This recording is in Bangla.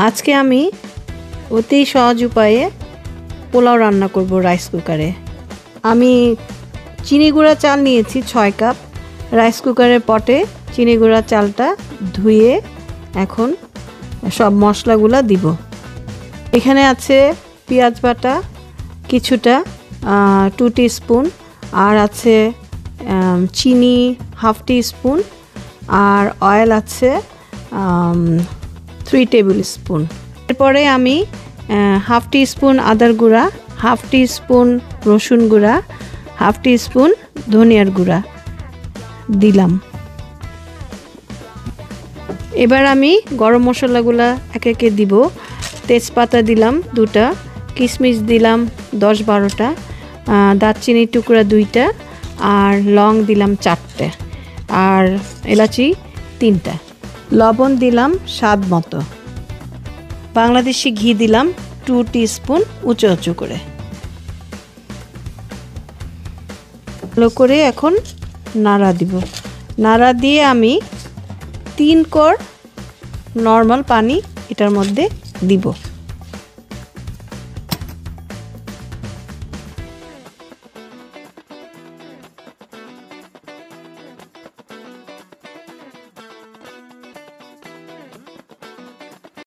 আজকে আমি অতি সহজ উপায়ে পোলাও রান্না করব রাইস কুকারে। আমি চিনি গুঁড়া চাল নিয়েছি 6 কাপ। রাইস কুকারের পটে চিনি গুঁড়া চালটা ধুয়ে এখন সব মশলাগুলো দিব। এখানে আছে পেঁয়াজ বাটা কিছুটা 2 টিস্পুন, আর আছে চিনি হাফ টিস্পুন, আর অয়েল আছে 3 টেবিল স্পুন। এরপরে আমি হাফ টিস্পুন আদার গুঁড়া, হাফ টিস্পুন রসুন গুঁড়া, হাফ টিস্পুন ধনিয়ার গুঁড়া দিলাম। এবার আমি গরম মশলাগুলা একে একে দিব। তেজপাতা দিলাম 2টা, কিশমিশ দিলাম 10-12টা, দারচিনির টুকরা 2টা, আর লং দিলাম 4টে, আর এলাচি 3টা। লবণ দিলাম স্বাদ মতো। বাংলাদেশি ঘি দিলাম 2 টিস্পুন উঁচু উঁচু করে। ভালো করে এখন নাড়া দিব। নাড়া দিয়ে আমি 3 কোর নর্মাল পানি এটার মধ্যে দিব।